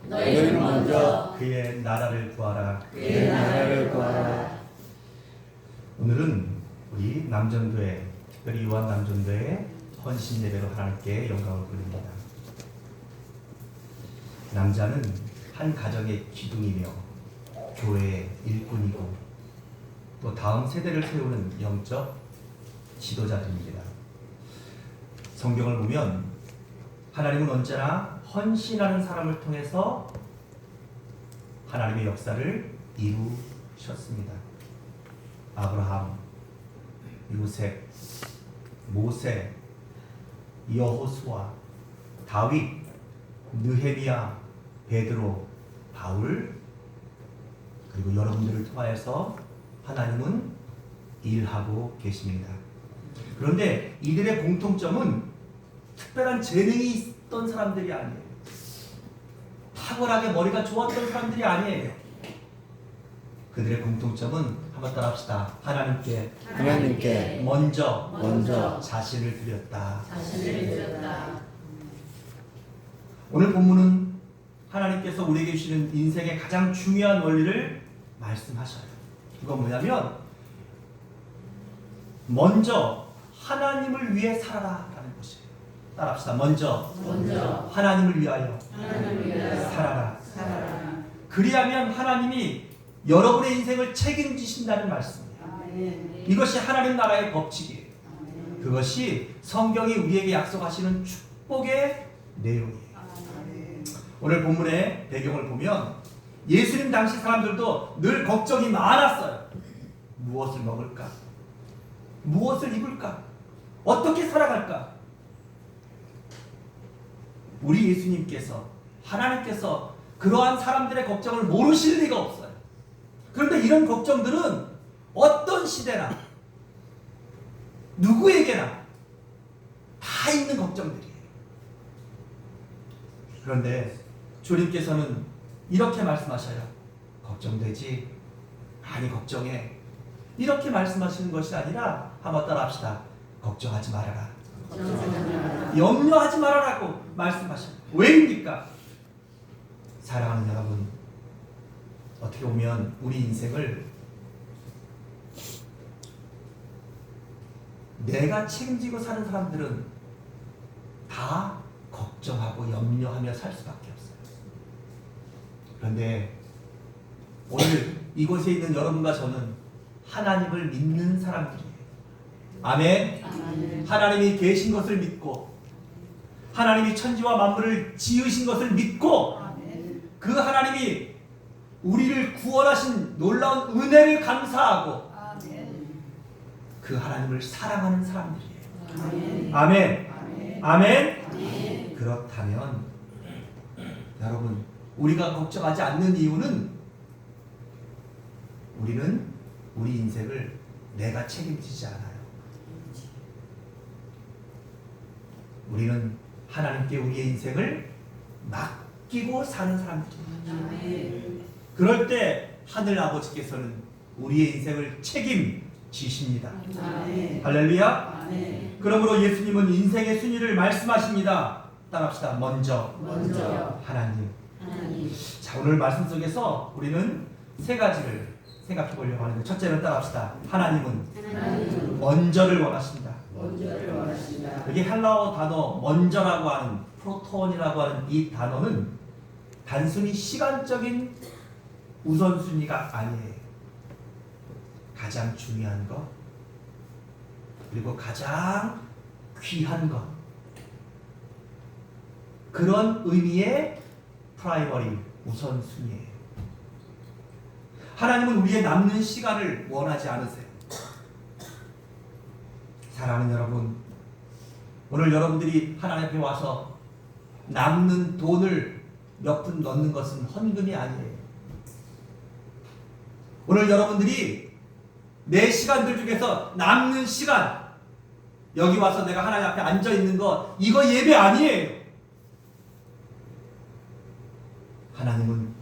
너희는 먼저 그의 나라를 구하라. 그의 나라를 구하라. 오늘은 우리 남전도회, 특별히 요한 남전도회 헌신 예배로 하나님께 영광을 돌립니다. 남자는 한 가정의 기둥이며 교회의 일꾼이고 또 다음 세대를 세우는 영적 지도자들입니다. 성경을 보면 하나님은 언제나 헌신하는 사람을 통해서 하나님의 역사를 이루셨습니다. 아브라함, 요셉, 모세, 여호수아, 다윗, 느헤미야, 베드로, 바울, 그리고 여러분들을 통하여서 하나님은 일하고 계십니다. 그런데 이들의 공통점은 특별한 재능이 있던 사람들이 아니에요. 탁월하게 머리가 좋았던 사람들이 아니에요. 그들의 공통점은 한번 따라합시다. 하나님께 먼저 자신을 드렸다. 오늘 본문은 하나님께서 우리에게 주시는 인생의 가장 중요한 원리를 말씀하셔요. 그건 뭐냐면 먼저 하나님을 위해 살아라라는 것이에요. 따라합시다. 먼저 하나님을 위하여 살아라. 그리하면 하나님이 여러분의 인생을 책임지신다는 말씀이에요. 이것이 하나님 나라의 법칙이에요. 그것이 성경이 우리에게 약속하시는 축복의 내용이에요. 오늘 본문의 배경을 보면 예수님 당시 사람들도 늘 걱정이 많았어요. 무엇을 먹을까? 무엇을 입을까? 어떻게 살아갈까? 우리 예수님께서, 하나님께서 그러한 사람들의 걱정을 모르실 리가 없어요. 그런데 이런 걱정들은 어떤 시대나 누구에게나 다 있는 걱정들이에요. 그런데 주님께서는 이렇게 말씀하셔요. 걱정되지? 많이 걱정해. 이렇게 말씀하시는 것이 아니라 한번 따라합시다. 걱정하지 말아라. 염려하지 말아라고 말씀하셔요. 왜입니까? 사랑하는 여러분, 어떻게 보면 우리 인생을 내가 책임지고 사는 사람들은 다 걱정하고 염려하며 살 수밖에 없어요. 그런데 오늘 이곳에 있는 여러분과 저는 하나님을 믿는 사람들이에요. 아멘. 하나님이 계신 것을 믿고 하나님이 천지와 만물을 지으신 것을 믿고 그 하나님이 우리를 구원하신 놀라운 은혜를 감사하고 그 하나님을 사랑하는 사람들이에요. 아멘. 그렇다면 여러분, 우리가 걱정하지 않는 이유는 우리는 우리 인생을 내가 책임지지 않아요. 우리는 하나님께 우리의 인생을 맡기고 사는 사람들입니다. 그럴 때 하늘 아버지께서는 우리의 인생을 책임지십니다. 할렐루야. 그러므로 예수님은 인생의 순위를 말씀하십니다. 따라합시다. 먼저 하나님. 자, 오늘 말씀 속에서 우리는 세 가지를 생각해 보려고 하는데, 첫째는 따라합시다. 하나님은 먼저를 원하십니다. 여기 헬라어 단어 먼저라고 하는, 프로톤이라고 하는 이 단어는 단순히 시간적인 우선순위가 아니에요. 가장 중요한 것, 그리고 가장 귀한 것, 그런 의미의 프라이머리, 우선순위예요. 하나님은 우리의 남는 시간을 원하지 않으세요. 사랑하는 여러분, 오늘 여러분들이 하나님 앞에 와서 남는 돈을 몇 푼 넣는 것은 헌금이 아니에요. 오늘 여러분들이 내 시간들 중에서 남는 시간, 여기 와서 내가 하나님 앞에 앉아 있는 거, 이거 예배 아니에요. 하나님은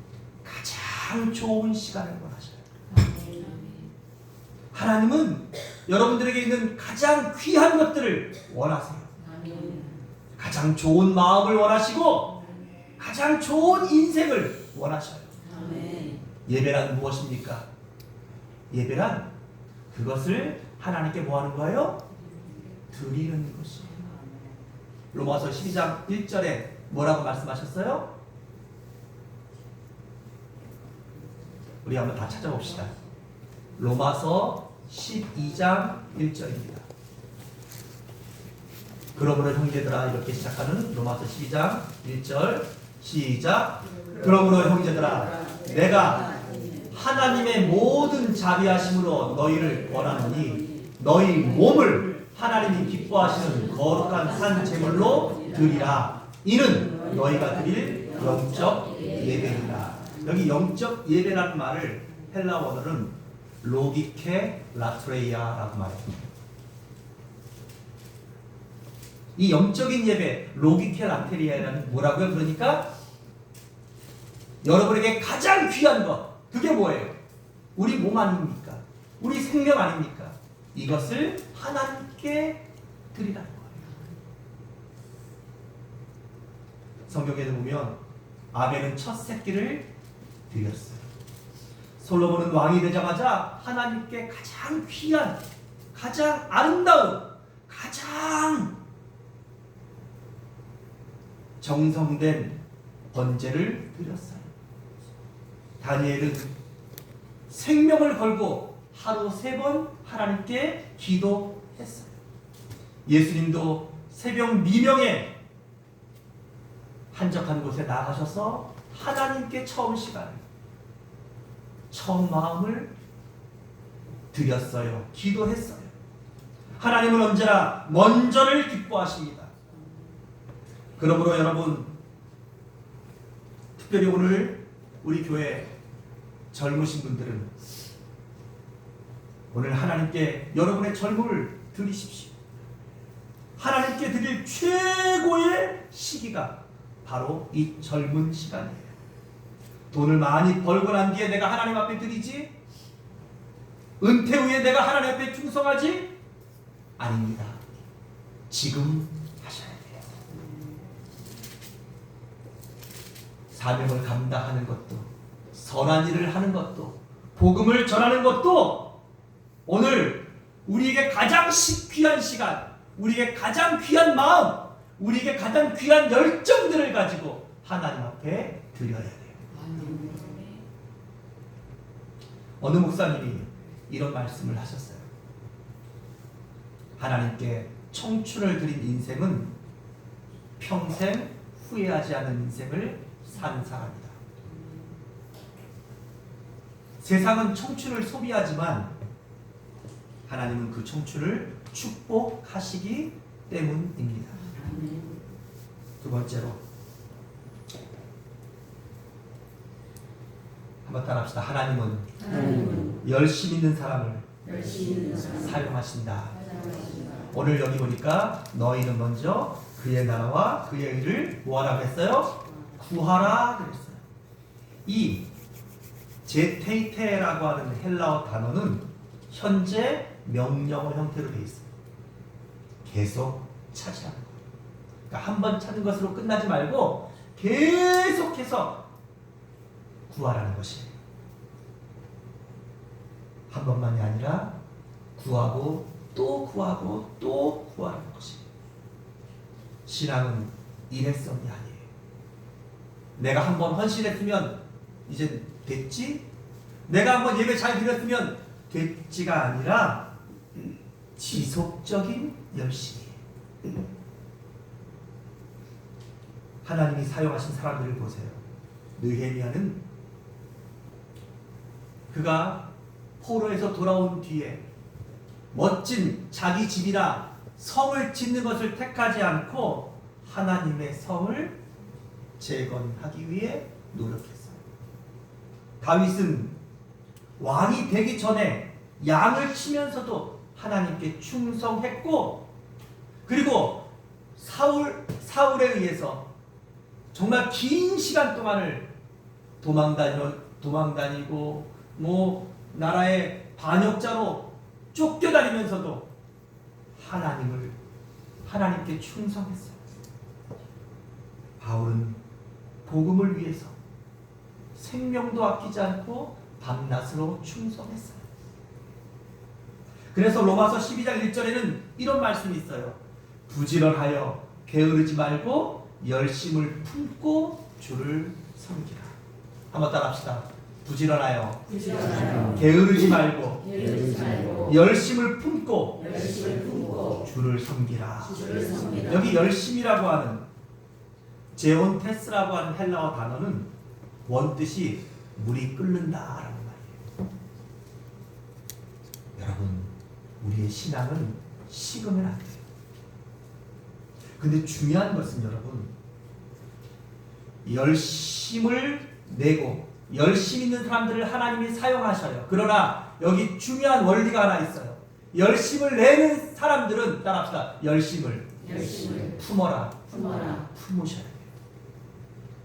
가장 좋은 시간을 원하셔요. 하나님은 여러분들에게 있는 가장 귀한 것들을 원하세요. 가장 좋은 마음을 원하시고 가장 좋은 인생을 원하셔요. 아멘. 예배란 무엇입니까? 예배란 그것을 하나님께 뭐 하는 거예요? 드리는 것이에요. 로마서 12장 1절에 뭐라고 말씀하셨어요? 우리 한번 다 찾아봅시다. 로마서 12장 1절입니다. 그러므로 형제들아, 이렇게 시작하는 로마서 12장 1절 시작. 그러므로 형제들아, 내가 하나님의 모든 자비하심으로 너희를 권하노니 너희 몸을 하나님이 기뻐하시는 거룩한 산 제물로 드리라. 이는 너희가 드릴 영적 예배이라. 여기 영적 예배라는 말을 헬라 원어는 로기케 라트레이아라고 말합니다. 이 영적인 예배 로기케 라트레이아는 뭐라고요? 그러니까 여러분에게 가장 귀한 것, 그게 뭐예요? 우리 몸 아닙니까? 우리 생명 아닙니까? 이것을 하나님께 드리라는 거예요. 성경에 보면 아벨은 첫 새끼를 드렸어요. 솔로몬은 왕이 되자마자 하나님께 가장 귀한, 가장 아름다운, 가장 정성된 번제를 드렸어요. 다니엘은 생명을 걸고 하루 3번 하나님께 기도했어요. 예수님도 새벽 미명에 한적한 곳에 나가셔서 하나님께 처음 마음을 드렸어요. 기도했어요. 하나님은 언제나 먼저를 기뻐하십니다. 그러므로 여러분, 특별히 오늘 우리 교회 젊으신 분들은 오늘 하나님께 여러분의 젊음을 드리십시오. 하나님께 드릴 최고의 시기가 바로 이 젊은 시간이에요. 돈을 많이 벌고 난 뒤에 내가 하나님 앞에 드리지? 은퇴 후에 내가 하나님 앞에 충성하지? 아닙니다. 지금 하셔야 돼요. 사명을 감당하는 것도, 선한 일을 하는 것도, 복음을 전하는 것도 오늘 우리에게 가장 귀한 시간, 우리에게 가장 귀한 마음, 우리에게 가장 귀한 열정들을 가지고 하나님 앞에 드려야 돼요. 어느 목사님이 이런 말씀을 하셨어요. 하나님께 청춘을 드린 인생은 평생 후회하지 않은 인생을 사는 사람이다. 세상은 청춘을 소비하지만 하나님은 그 청춘을 축복하시기 때문입니다. 두 번째로 한번 따라합시다. 하나님은 열심 있는 사람을 사용하신다. 오늘 여기 보니까 너희는 먼저 그의 나라와 그의 의를 뭐하라고 했어요? 구하라 그랬어요. 이 제테이테라고 하는 헬라어 단어는 현재 명령어 형태로 되어 있어요. 계속 찾으라는 거예요. 그러니까 한 번 찾는 것으로 끝나지 말고 계속해서 구하라는 것이에요. 한 번만이 아니라 구하고 또 구하고 또 구하는 것이에요. 신앙은 일회성이 아니에요. 내가 한 번 헌신했으면 이제 됐지? 내가 한 번 예배 잘 드렸으면 됐지가 아니라 지속적인 열심이에요. 하나님이 사용하신 사람들을 보세요. 느헤미야는 그가 포로에서 돌아온 뒤에 멋진 자기 집이나 성을 짓는 것을 택하지 않고 하나님의 성을 재건하기 위해 노력했어요. 다윗은 왕이 되기 전에 양을 치면서도 하나님께 충성했고, 그리고 사울에 의해서 정말 긴 시간 동안을 도망다니고 나라의 반역자로 쫓겨다니면서도 하나님께 충성했어요. 바울은 복음을 위해서 생명도 아끼지 않고 밤낮으로 충성했어요. 그래서 로마서 12장 1절에는 이런 말씀이 있어요. 부지런하여 게으르지 말고 열심을 품고 주를 섬기라. 한번 따라합시다. 부지런하여 게으르지 말고 열심을 품고 주를 섬기라. 여기 열심이라고 하는 제온테스라고 하는 헬라어 단어는 원뜻이 물이 끓는다라는 말이에요. 여러분, 우리의 신앙은 식으면 안 돼요. 근데 중요한 것은 여러분, 열심을 내고 열심 있는 사람들을 하나님이 사용하셔요. 그러나 여기 중요한 원리가 하나 있어요. 열심을 내는 사람들은 따라합시다. 열심을 품어라. 품으셔야 돼요.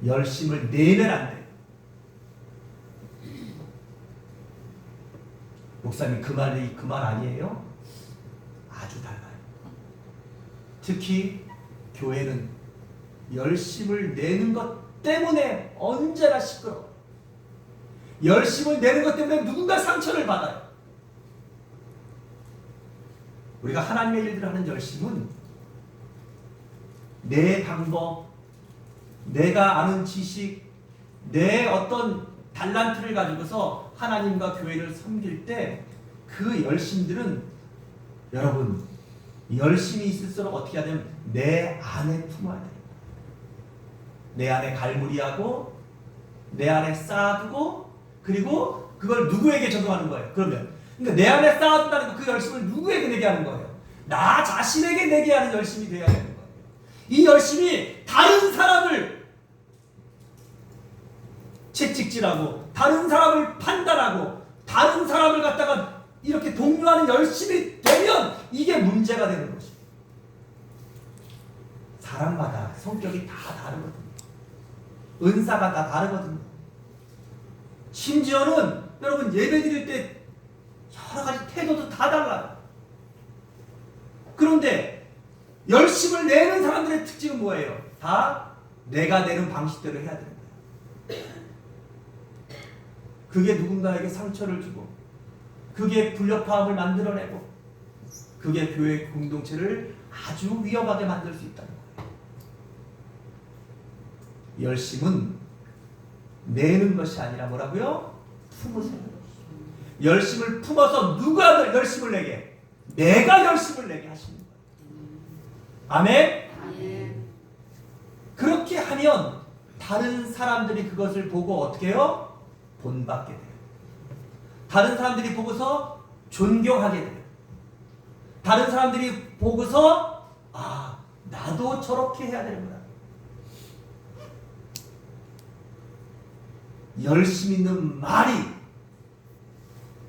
열심을 내면 안 돼요. 목사님, 그 말이 그 말 아니에요? 아주 달라요. 특히 교회는 열심을 내는 것 때문에 언제나 시끄러워. 열심을 내는 것 때문에 누군가 상처를 받아요. 우리가 하나님의 일들을 하는 열심은 내 방법, 내가 아는 지식, 내 어떤 달란트를 가지고서 하나님과 교회를 섬길 때 그 열심들은 여러분, 열심히 있을수록 어떻게 해야 되면 내 안에 품어야 돼요. 내 안에 갈무리하고 내 안에 쌓아두고, 그리고 그걸 누구에게 적용하는 거예요. 그러니까 내 안에 쌓아둔다는 그 열심을 누구에게 내게 하는 거예요? 나 자신에게 내게 하는 열심이 되어야 되는 거예요. 이 열심이 다른 사람을 채찍질하고 다른 사람을 판단하고 다른 사람을 갖다가 이렇게 독려하는 열심이 되면 이게 문제가 되는 것입니다. 사람마다 성격이 다 다르거든요. 은사가 다 다르거든요. 심지어는 여러분 예배 드릴 때 여러 가지 태도도 다 달라요. 그런데 열심을 내는 사람들의 특징은 뭐예요? 다 내가 내는 방식대로 해야 되는 거예요. 그게 누군가에게 상처를 주고, 그게 불협화음을 만들어내고, 그게 교회 공동체를 아주 위험하게 만들 수 있다는 거예요. 열심은 내는 것이 아니라 뭐라고요? 품으세요. 열심을 품어서 누가 열심을 내게? 내가 열심을 내게 하시는 거예요. 아멘? 그렇게 하면 다른 사람들이 그것을 보고 어떻게 해요? 본받게 돼요. 다른 사람들이 보고서 존경하게 돼요. 다른 사람들이 보고서 아, 나도 저렇게 해야 되는구나. 열심 있는 말이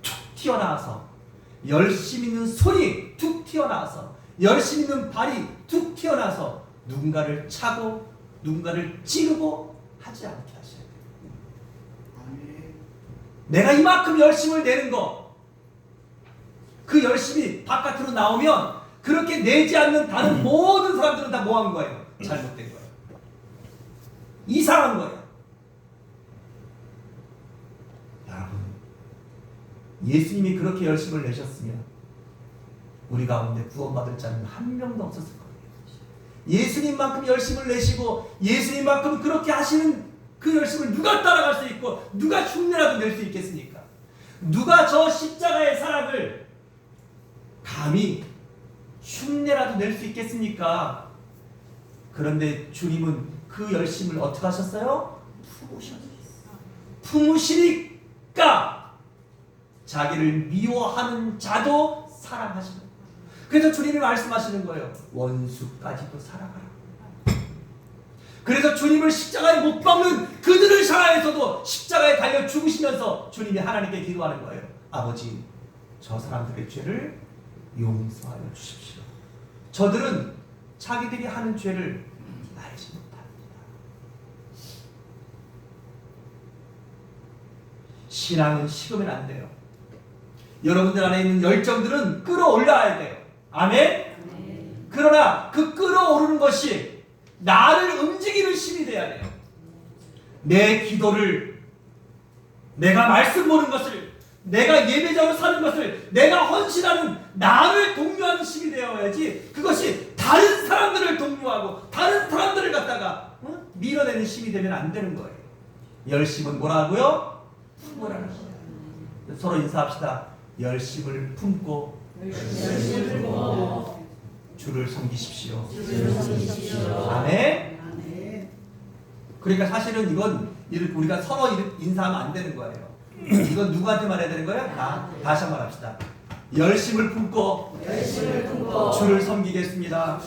툭 튀어나와서, 열심 있는 손이 툭 튀어나와서, 열심 있는 발이 툭 튀어나와서 누군가를 차고 누군가를 찌르고 하지 않게 하셔야 돼요. 내가 이만큼 열심을 내는 거, 그 열심이 바깥으로 나오면 그렇게 내지 않는 다른 모든 사람들은 다 뭐한 거예요? 잘못된 거예요. 이상한 거예요. 여러분, 예수님이 그렇게 열심을 내셨으면 우리 가운데 구원받을 자는 한 명도 없었을 거예요. 예수님만큼 열심을 내시고 예수님만큼 그렇게 하시는 그 열심을 누가 따라갈 수 있고 누가 흉내라도 낼 수 있겠습니까? 누가 저 십자가의 사랑을 감히 흉내라도 낼 수 있겠습니까? 그런데 주님은 그 열심을 어떻게 하셨어요? 품으시니까 자기를 미워하는 자도 사랑하시는 거예요. 그래서 주님이 말씀하시는 거예요. 원수까지도 사랑하라. 그래서 주님을 십자가에 못 박는 그들을 향해서도 십자가에 달려 죽으시면서 주님이 하나님께 기도하는 거예요. 아버지, 저 사람들의 죄를 용서하여 주십시오. 저들은 자기들이 하는 죄를 알지 못합니다. 신앙은 식으면 안 돼요. 여러분들 안에 있는 열정들은 끌어올라야 돼요. 아멘? 그러나 그 끌어오르는 것이 나를 움직이는 힘이 돼야 돼요. 내 기도를, 내가 말씀 보는 것을, 내가 예배자로 사는 것을, 내가 헌신하는 나를 독려하는 식이 되어야지, 그것이 다른 사람들을 독려하고 다른 사람들을 갖다가 밀어내는 식이 되면 안 되는 거예요. 열심은 뭐라고요? 품으라는 거예요. 서로 인사합시다. 열심을 품고 주를 섬기십시오. 아멘. 그러니까 사실은 이건 우리가 서로 인사하면 안 되는 거예요. 이건 누구한테 말해야 되는 거예요? 다시 한번 합시다. 열심을 품고 주를 섬기겠습니다.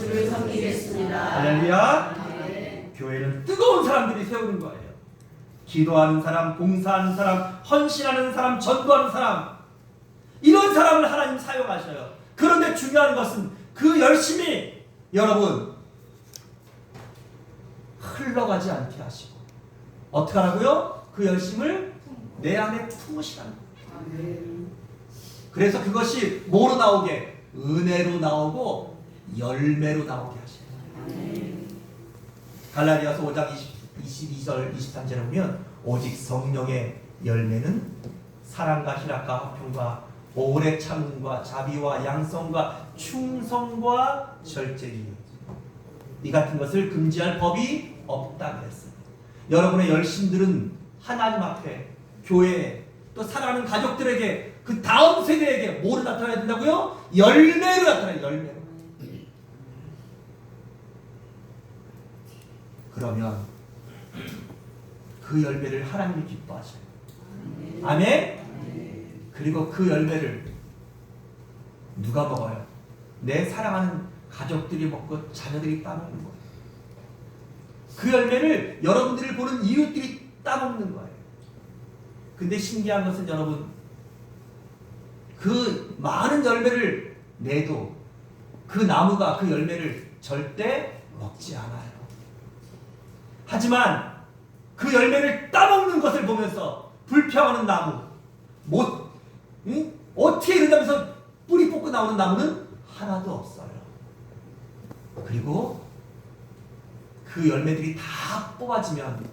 할렐루야. 교회는 뜨거운 사람들이 세우는 거예요. 기도하는 사람, 봉사하는 사람, 헌신하는 사람, 전도하는 사람, 이런 사람을 하나님 사용하셔요. 그런데 중요한 것은 그 열심이 여러분 흘러가지 않게 하시고 어떻게 하라고요? 그 열심을 내 안에 품으시라는 거예요. 그래서 그것이 뭐로 나오게? 은혜로 나오고 열매로 나오게 하셔요. 갈라디아서 5장 22절 23절에 보면 오직 성령의 열매는 사랑과 희락과 화평과 오래 참음과 자비와 양성과 충성과 절제이니 이 같은 것을 금지할 법이 없다 그랬어요. 여러분의 열심들은 하나님 앞에, 교회에, 또 사랑하는 가족들에게, 그 다음 세대에게 뭐로 나타나야 된다고요? 열매로 나타나요. 열매로. 그러면 그 열매를 하나님이 기뻐하셔요. 아멘? 그리고 그 열매를 누가 먹어요? 내 사랑하는 가족들이 먹고 자녀들이 따먹는 거예요. 그 열매를 여러분들이 보는 이웃들이 따먹는 거예요. 근데 신기한 것은 여러분, 그 많은 열매를 내도 그 나무가 그 열매를 절대 먹지 않아요. 하지만 그 열매를 따먹는 것을 보면서 불평하는 나무, 어떻게 이러면서 뿌리 뽑고 나오는 나무는 하나도 없어요. 그리고 그 열매들이 다 뽑아지면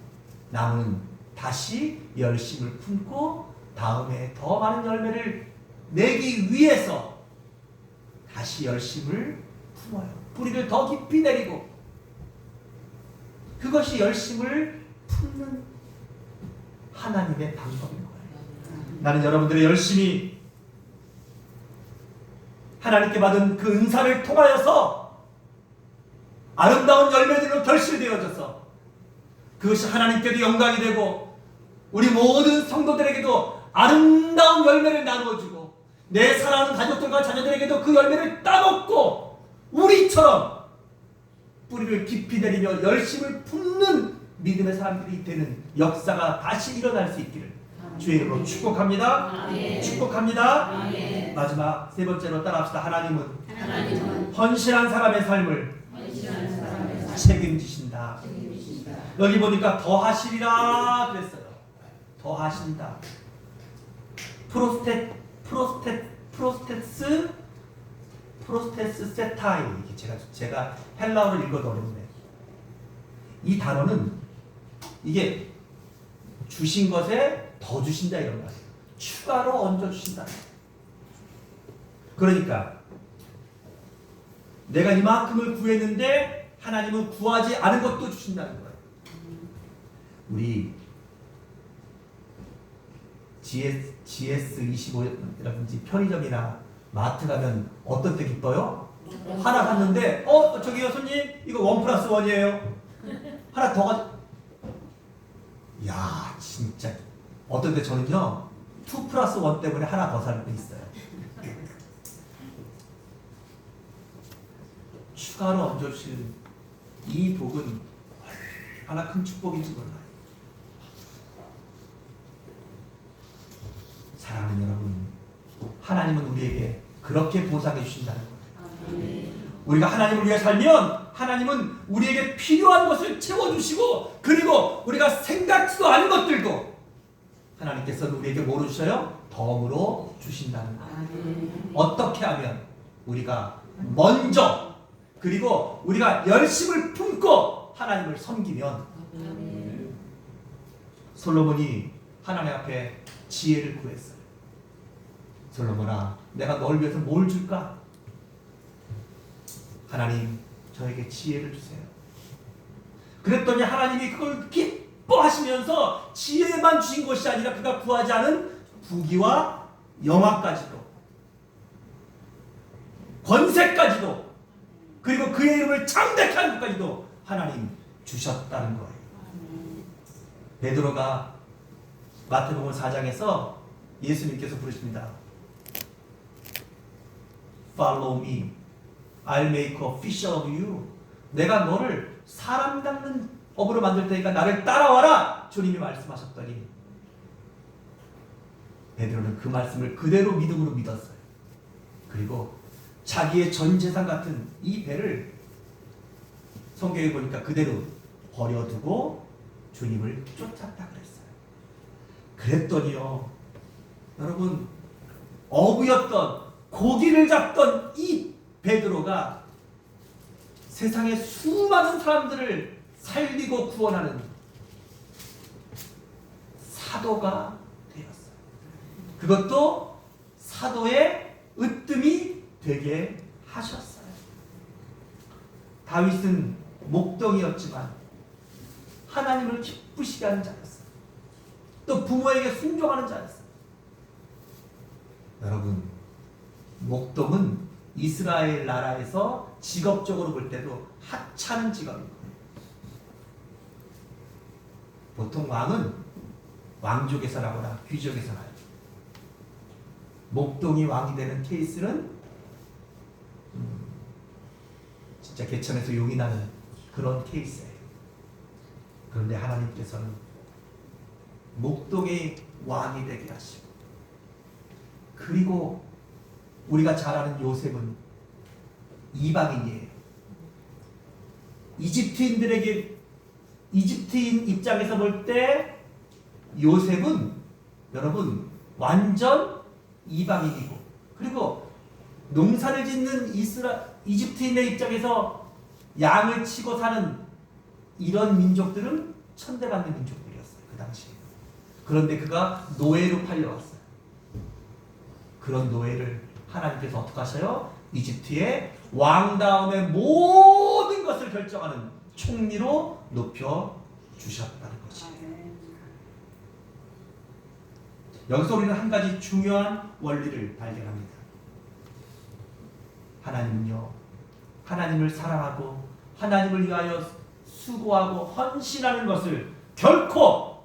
나무는 다시 열심을 품고 다음에 더 많은 열매를 내기 위해서 다시 열심을 품어요. 뿌리를 더 깊이 내리고, 그것이 열심을 품는 하나님의 방법인 거예요. 나는 여러분들의 열심이 하나님께 받은 그 은사를 통하여서 아름다운 열매들로 결실되어져서 그것이 하나님께도 영광이 되고 우리 모든 성도들에게도 아름다운 열매를 나누어주고 내 사랑하는 가족들과 자녀들에게도 그 열매를 따먹고 우리처럼 뿌리를 깊이 내리며 열심을 품는 믿음의 사람들이 되는 역사가 다시 일어날 수 있기를 주의 이름으로 축복합니다. 축복합니다. 마지막 세 번째로 따라합시다. 하나님은 헌신한 사람의 삶을 책임지신다. 여기 보니까 더 하시리라 그랬어요. 더 하신다. 프로스테스 세타이. 제가 헬라어를 읽어도 어렵네. 이 단어는 이게 주신 것에 더 주신다 이런 거예요. 추가로 얹어 주신다. 그러니까 내가 이만큼을 구했는데 하나님은 구하지 않은 것도 주신다는 거예요. 우리 GS25라든지 편의점이나 마트 가면 어떤 때 기뻐요? 하나 샀는데 저기요 손님 이거 1+1이에요. 하나 더 가져. 야 진짜 어떤 때 저는요 2+1 때문에 하나 더 살 때 있어요. 추가로 얹어주시는 이 복은 얼마나 큰 축복인지 몰라요. 사랑하는 여러분, 하나님은 우리에게 그렇게 보상해 주신다는 거예요. 우리가 하나님을 위해 살면 하나님은 우리에게 필요한 것을 채워주시고 그리고 우리가 생각지도 않은 것들도 하나님께서는 우리에게 뭐로 주셔요? 덤으로 주신다는 거예요. 어떻게 하면 우리가 먼저 그리고 우리가 열심을 품고 하나님을 섬기면 솔로몬이 하나님 앞에 지혜를 구했어요. 솔로몬아, 내가 널 위해서 뭘 줄까? 하나님, 저에게 지혜를 주세요. 그랬더니 하나님이 그걸 기뻐하시면서 지혜만 주신 것이 아니라 그가 구하지 않은 부귀와 영화까지도, 권세까지도, 그리고 그의 이름을 창대케 하는 것까지도 하나님 주셨다는 거예요. 베드로가 마태복음 4장에서 예수님께서 부르십니다. Follow me. I'll make a fisher of you. 내가 너를 사람 닦는 업으로 만들 테니까 나를 따라와라. 주님이 말씀하셨더니 베드로는 그 말씀을 그대로 믿음으로 믿었어요. 그리고 자기의 전 재산 같은 이 배를 성경에 보니까 그대로 버려두고 주님을 쫓았다 그랬어요. 그랬더니요, 여러분, 어부였던, 고기를 잡던 이 베드로가 세상의 수많은 사람들을 살리고 구원하는 사도가 되었어요. 그것도 사도의 으뜸이 되게 하셨어요. 다윗은 목동이었지만 하나님을 기쁘시게 하는 자였어요. 또 부모에게 순종하는 자였어요. 여러분, 목동은 이스라엘 나라에서 직업적으로 볼 때도 하찮은 직업입니다. 보통 왕은 왕족에서 나거나 귀족에서 나요. 목동이 왕이 되는 케이스는 진짜 개천에서 용이 나는 그런 케이스예요. 그런데 하나님께서는 목동의 왕이 되게 하시고, 그리고 우리가 잘 아는 요셉은 이방인이에요. 이집트인 입장에서 볼 때 요셉은 여러분 완전 이방인이고, 그리고 농사를 짓는 이집트인의 입장에서 양을 치고 사는 이런 민족들은 천대받는 민족들이었어요, 그 당시에. 그런데 그가 노예로 팔려왔어요. 그런 노예를 하나님께서 어떻게 하셔요? 이집트의 왕다움의 모든 것을 결정하는 총리로 높여 주셨다는 거지. 여기서 우리는 한 가지 중요한 원리를 발견합니다. 하나님은요, 하나님을 사랑하고 하나님을 위하여 수고하고 헌신하는 것을 결코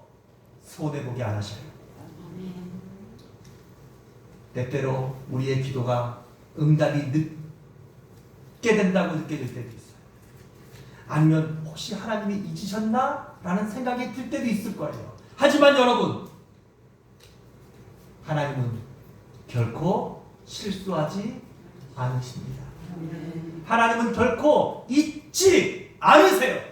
손해보게 안 하셔요. 때때로 우리의 기도가 응답이 늦게 된다고 느껴질 때도 있어요. 아니면 혹시 하나님이 잊으셨나? 라는 생각이 들 때도 있을 거예요. 하지만 여러분, 하나님은 결코 실수하지 않으십니다. 하나님은 결코 잊지 않으세요.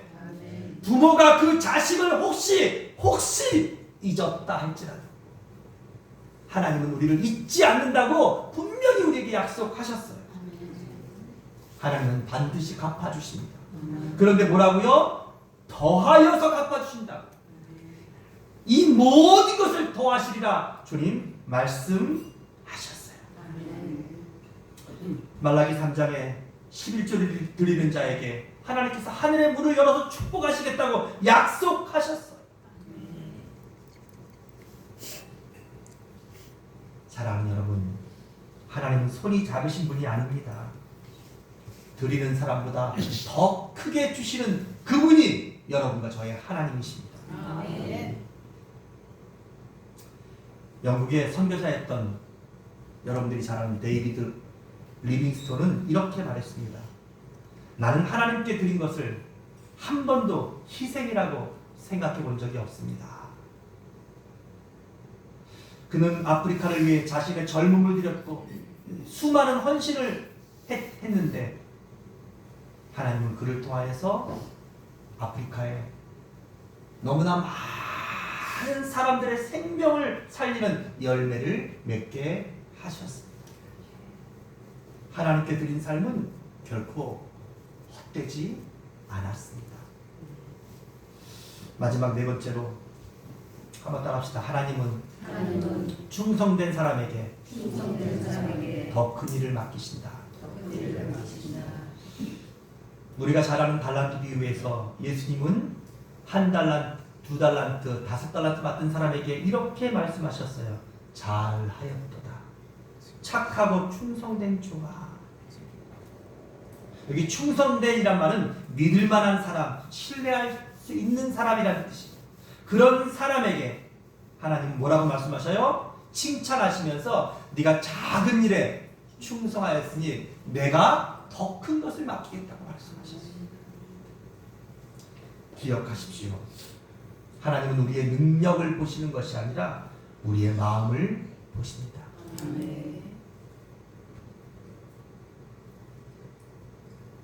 부모가 그 자식을 혹시 잊었다 할지라도 하나님은 우리를 잊지 않는다고 분명히 우리에게 약속하셨어요. 하나님은 반드시 갚아주십니다. 그런데 뭐라고요? 더하여서 갚아주신다고. 이 모든 것을 더하시리라 주님 말씀하셨어요. 말라기 3장에 11조를 드리는 자에게 하나님께서 하늘의 문을 열어서 축복하시겠다고 약속하셨어요. 사랑하는 여러분, 하나님은 손이 작으신 분이 아닙니다. 드리는 사람보다 더 크게 주시는 그분이 여러분과 저의 하나님이십니다. 영국의 선교사였던 여러분들이 잘 아는 데이비드 리빙스톤은 이렇게 말했습니다. 나는 하나님께 드린 것을 한 번도 희생이라고 생각해 본 적이 없습니다. 그는 아프리카를 위해 자신의 젊음을 들였고 수많은 헌신을 했는데 하나님은 그를 통하여서 아프리카에 너무나 많은 사람들의 생명을 살리는 열매를 맺게 하셨습니다. 하나님께 드린 삶은 결코 헛되지 않았습니다. 마지막 네 번째로 한번 따라합시다. 하나님은 하나님은 충성된 사람에게 충성된 사람에게 더 큰 일을 맡기신다. 더 큰 일을 맡기신다. 우리가 잘 아는 달란트 비유에서 예수님은 1달란트, 2달란트, 5달란트 맡은 사람에게 이렇게 말씀하셨어요. 잘하였도다. 착하고 충성된 종아. 여기 충성된이란 말은 믿을 만한 사람, 신뢰할 수 있는 사람이라는 뜻이에요. 그런 사람에게 하나님은 뭐라고 말씀하셔요? 칭찬하시면서 네가 작은 일에 충성하였으니 내가 더 큰 것을 맡기겠다고 말씀하셨어요. 기억하십시오. 하나님은 우리의 능력을 보시는 것이 아니라 우리의 마음을 보십니다. 아멘.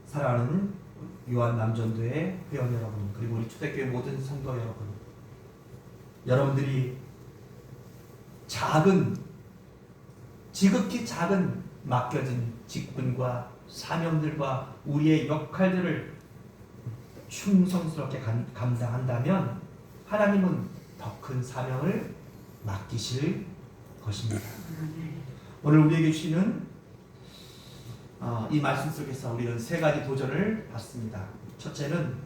사랑하는 요한 남전도의 회원 여러분, 그리고 우리 초대교회 모든 성도 여러분, 여러분들이 지극히 작은 맡겨진 직분과 사명들과 우리의 역할들을 충성스럽게 감당한다면 하나님은 더 큰 사명을 맡기실 것입니다. 오늘 우리에게 주시는 이 말씀 속에서 우리는 3가지 도전을 받습니다. 첫째는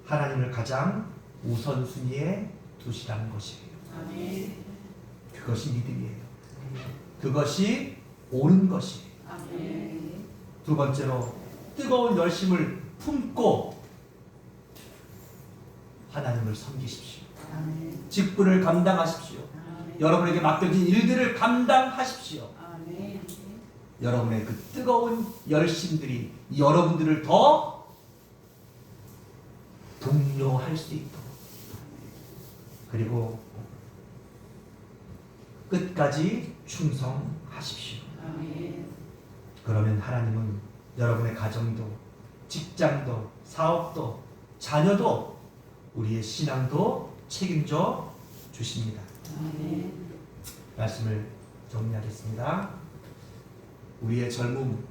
하나님을 가장 우선순위에 두시라는 것이에요. 아멘. 그것이 믿음이에요. 그것이 옳은 것이에요. 아멘. 두 번째로 뜨거운 열심을 품고 하나님을 섬기십시오. 아멘. 직분을 감당하십시오. 아멘. 여러분에게 맡겨진 일들을 감당하십시오. 아멘. 여러분의 그 뜨거운 열심들이 여러분들을 더 동요할 수 있도록, 그리고 끝까지 충성하십시오. 아멘. 그러면 하나님은 여러분의 가정도, 직장도, 사업도, 자녀도, 우리의 신앙도 책임져 주십니다. 아멘. 말씀을 정리하겠습니다. 우리의 젊음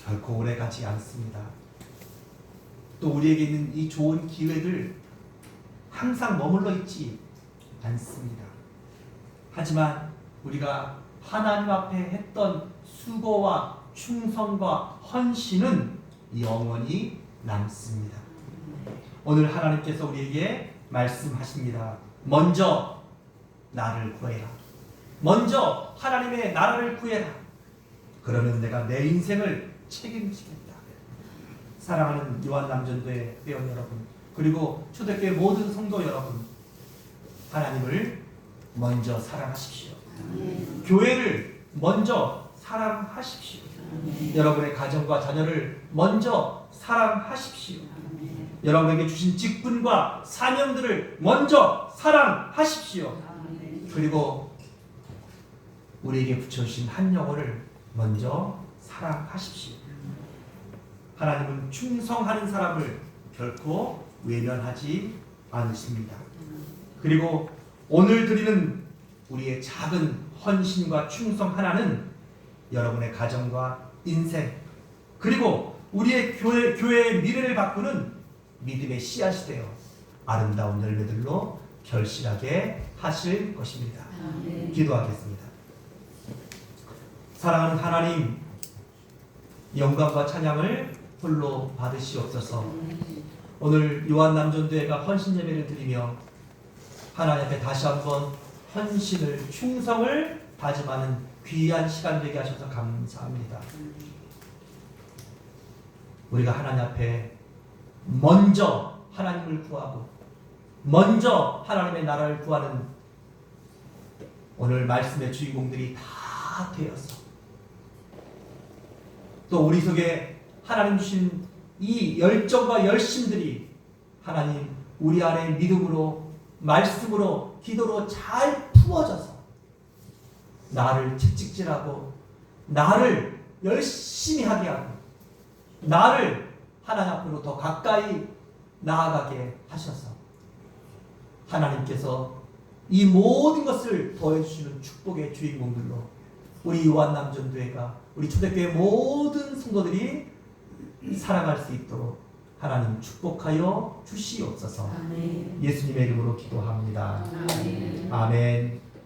결코 오래 가지 않습니다. 또 우리에게 있는 이 좋은 기회들 항상 머물러 있지 않습니다. 하지만 우리가 하나님 앞에 했던 수고와 충성과 헌신은 영원히 남습니다. 오늘 하나님께서 우리에게 말씀하십니다. 먼저 나를 구해라. 먼저 하나님의 나라를 구해라. 그러면 내가 내 인생을 책임지겠다. 사랑하는 요한 남전도의 회원 여러분, 그리고 초대교회 모든 성도 여러분, 하나님을 먼저 사랑하십시오. 교회를 먼저 사랑하십시오. 여러분의 가정과 자녀를 먼저 사랑하십시오. 여러분에게 주신 직분과 사명들을 먼저 사랑하십시오. 그리고 우리에게 붙여주신 한 영혼을 먼저 사랑하십시오. 하나님은 충성하는 사람을 결코 외면하지 않으십니다. 그리고 오늘 드리는 우리의 작은 헌신과 충성 하나는 여러분의 가정과 인생, 그리고 우리의 교회의 미래를 바꾸는 믿음의 씨앗이 되어 아름다운 열매들로 결실하게 하실 것입니다. 기도하겠습니다. 사랑하는 하나님, 영광과 찬양을 홀로 받으시옵소서. 오늘 요한 남전도회가 헌신 예배를 드리며 하나님 앞에 다시 한번 헌신을, 충성을 다짐하는 귀한 시간 되게 하셔서 감사합니다. 우리가 하나님 앞에 먼저 하나님을 구하고 먼저 하나님의 나라를 구하는 오늘 말씀의 주인공들이 다 되어서, 또 우리 속에 하나님 주신 이 열정과 열심들이 하나님 우리 안에 믿음으로, 말씀으로, 기도로 잘 부어져서 나를 채찍질하고 나를 열심히 하게 하고 나를 하나님 앞으로 더 가까이 나아가게 하셔서 하나님께서 이 모든 것을 더해주시는 축복의 주인공들로 우리 요한남전도회가, 우리 초대교회 모든 성도들이 살아갈 수 있도록 하나님 축복하여 주시옵소서. 아멘. 예수님의 이름으로 기도합니다. 아멘. 아멘.